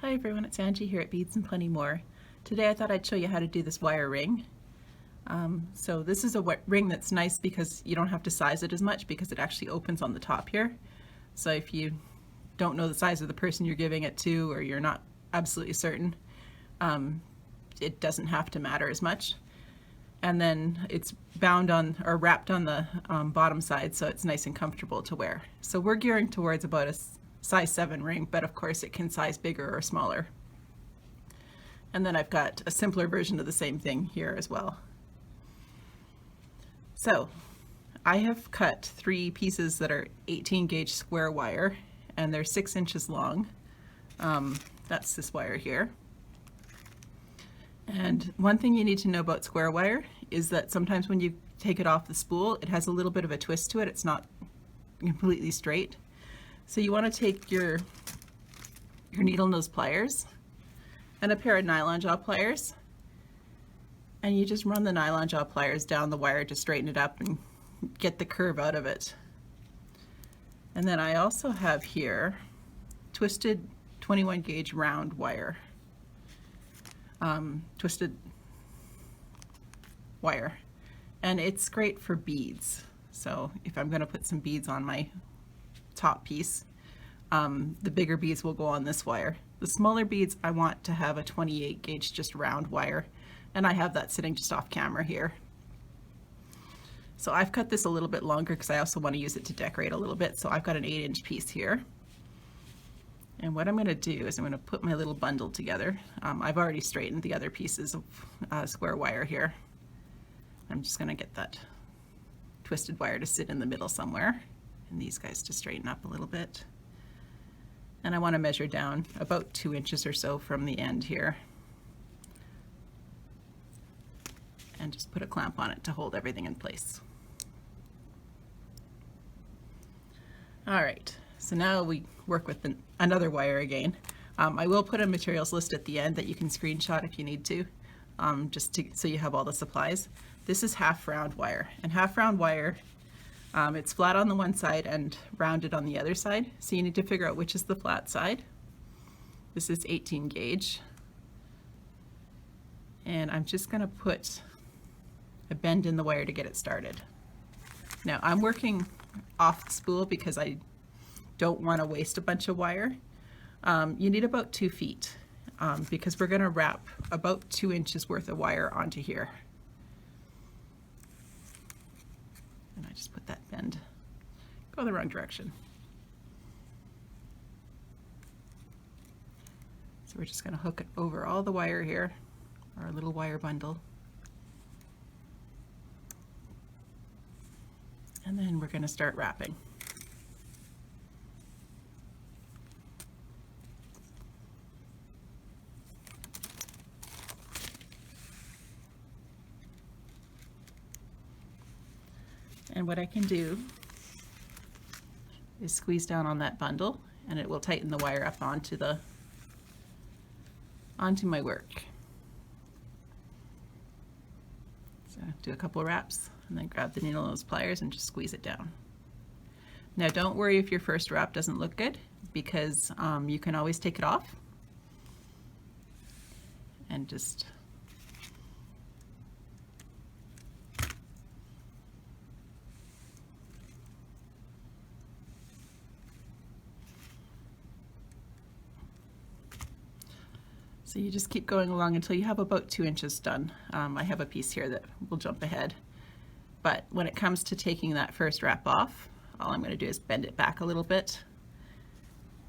Hi everyone, it's Angie here at Beads and Plenty More. Today I thought I'd show you how to do this wire ring. So this is a ring that's nice because you don't have to size it as much because it actually opens on the top here. So if you don't know the size of the person you're giving it to, or you're not absolutely certain, it doesn't have to matter as much. And then it's bound on or wrapped on the bottom side, so it's nice and comfortable to wear. So we're gearing towards about a size 7 ring, but of course it can size bigger or smaller. And then I've got a simpler version of the same thing here as well. So I have cut 3 pieces that are 18 gauge square wire, and they're 6 inches long. That's this wire here. And one thing you need to know about square wire is that sometimes when you take it off the spool, it has a little bit of a twist to it. It's not completely straight. So you want to take your needle nose pliers and a pair of nylon jaw pliers, and you just run the nylon jaw pliers down the wire to straighten it up and get the curve out of it. And then I also have here twisted 21 gauge round wire. Twisted wire, and it's great for beads. So if I'm going to put some beads on my top piece, the bigger beads will go on this wire. The smaller beads I want to have a 28 gauge just round wire, and I have that sitting just off camera here. So I've cut this a little bit longer because I also want to use it to decorate a little bit, so I've got an 8-inch piece here. And what I'm going to do is I'm going to put my little bundle together. I've already straightened the other pieces of square wire here. I'm just going to get that twisted wire to sit in the middle somewhere, and these guys to straighten up a little bit. And I want to measure down about 2 inches or so from the end here, and just put a clamp on it to hold everything in place. All right. So now we work with another wire again. I will put a materials list at the end that you can screenshot if you need to, so you have all the supplies. This is half round wire, and half round wire, it's flat on the one side and rounded on the other side. So you need to figure out which is the flat side. This is 18 gauge. And I'm just going to put a bend in the wire to get it started. Now I'm working off the spool because I don't want to waste a bunch of wire. You need about 2 feet because we're going to wrap about 2 inches worth of wire onto here. And I just put that bend, go the wrong direction. So we're just going to hook it over all the wire here, our little wire bundle. And then we're going to start wrapping. And what I can do is squeeze down on that bundle, and it will tighten the wire up onto my work. So do a couple of wraps, and then grab the needle nose pliers and just squeeze it down. Now don't worry if your first wrap doesn't look good, because you can always take it off and just so you just keep going along until you have about 2 inches done. I have a piece here that will jump ahead. But when it comes to taking that first wrap off, all I'm going to do is bend it back a little bit.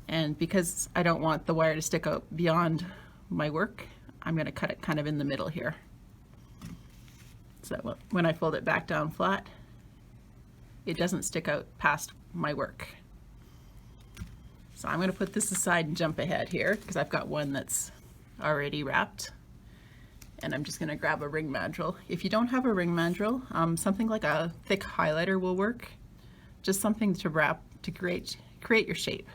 And because I don't want the wire to stick out beyond my work, I'm going to cut it kind of in the middle here. So when I fold it back down flat, it doesn't stick out past my work. So I'm going to put this aside and jump ahead here because I've got one that's already wrapped, and I'm just going to grab a ring mandrel. If you don't have a ring mandrel, something like a thick highlighter will work. Just something to wrap to create your shape.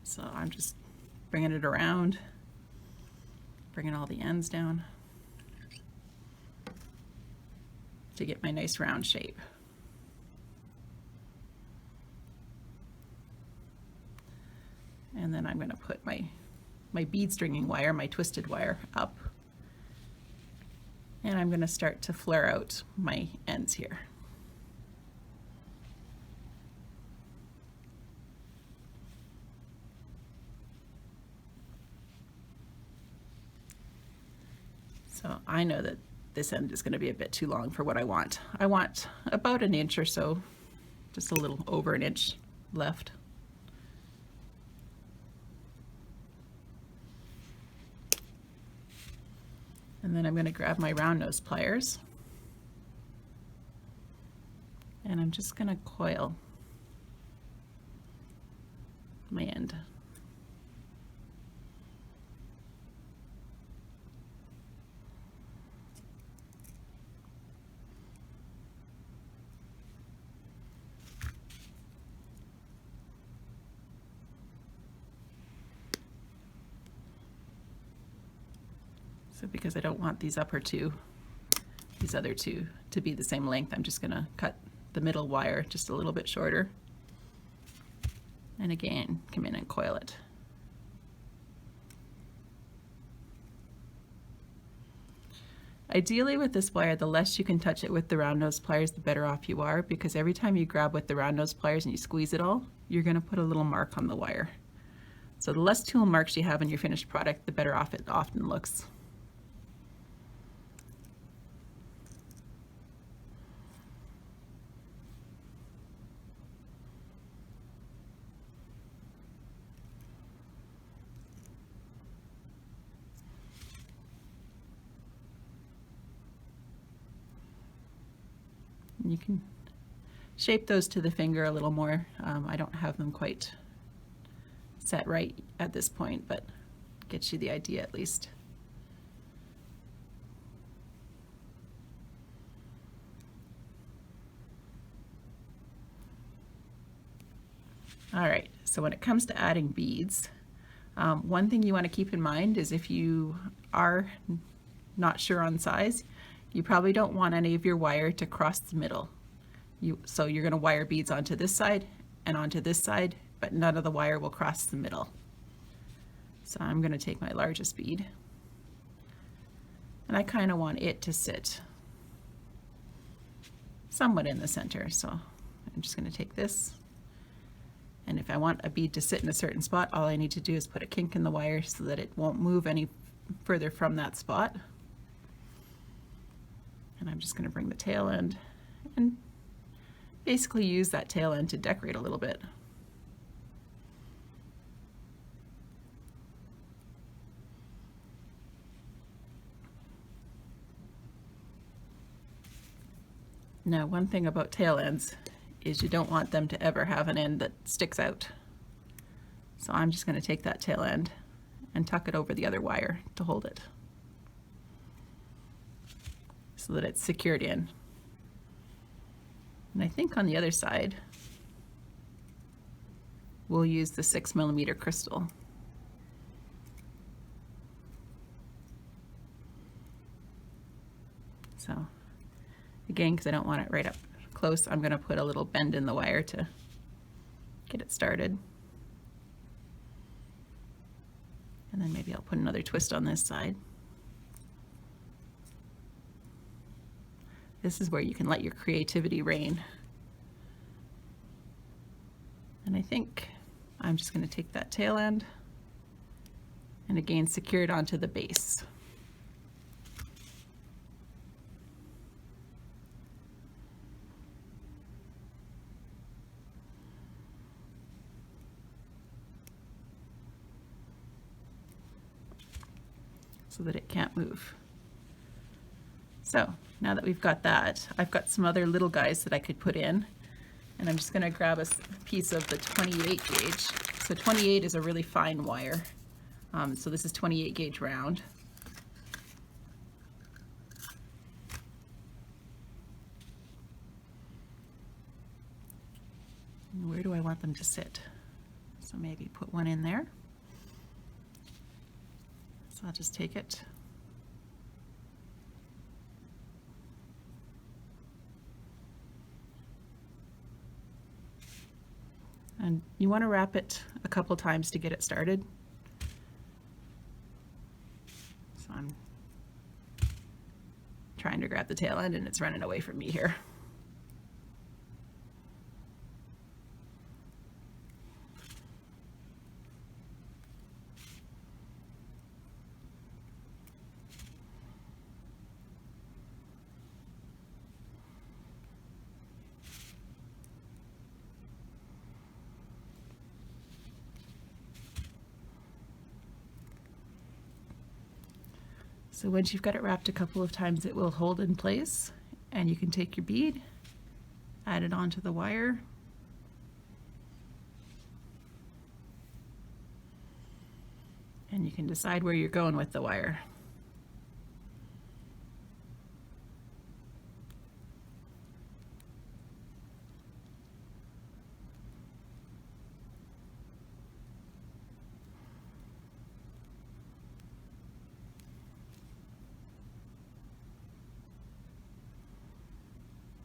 So I'm just bringing it around, bringing all the ends down to get my nice round shape. And then I'm going to put my bead stringing wire, my twisted wire, up. And I'm going to start to flare out my ends here. So I know that this end is going to be a bit too long for what I want. I want about an inch or so, just a little over an inch left. And then I'm going to grab my round nose pliers and I'm just going to coil my end. So because I don't want these other two to be the same length, I'm just going to cut the middle wire just a little bit shorter. And again, come in and coil it. Ideally with this wire, the less you can touch it with the round nose pliers, the better off you are, because every time you grab with the round nose pliers and you squeeze it all, you're going to put a little mark on the wire. So the less tool marks you have in your finished product, the better off it often looks. You can shape those to the finger a little more. I don't have them quite set right at this point, but gets you the idea at least. All right, so when it comes to adding beads, one thing you want to keep in mind is if you are not sure on size, you probably don't want any of your wire to cross the middle. So you're going to wire beads onto this side and onto this side, but none of the wire will cross the middle. So I'm going to take my largest bead, and I kind of want it to sit somewhat in the center. So I'm just going to take this, and if I want a bead to sit in a certain spot, all I need to do is put a kink in the wire so that it won't move any further from that spot. And I'm just going to bring the tail end and basically use that tail end to decorate a little bit. Now, one thing about tail ends is you don't want them to ever have an end that sticks out. So I'm just going to take that tail end and tuck it over the other wire to hold it, so that it's secured in. And I think on the other side, we'll use the 6mm crystal. So again, because I don't want it right up close, I'm going to put a little bend in the wire to get it started. And then maybe I'll put another twist on this side. This is where you can let your creativity reign. And I think I'm just going to take that tail end and again secure it onto the base. So that it can't move. So now that we've got that, I've got some other little guys that I could put in, and I'm just going to grab a piece of the 28 gauge. So 28 is a really fine wire. So this is 28 gauge round. And where do I want them to sit? So maybe put one in there. So I'll just take it. And you want to wrap it a couple times to get it started. So I'm trying to grab the tail end and it's running away from me here. So once you've got it wrapped a couple of times, it will hold in place, and you can take your bead, add it onto the wire, and you can decide where you're going with the wire.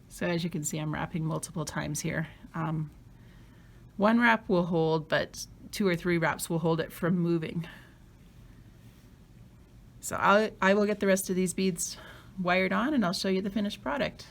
So as you can see, I'm wrapping multiple times here. One wrap will hold, but 2 or 3 wraps will hold it from moving. So I will get the rest of these beads wired on and I'll show you the finished product.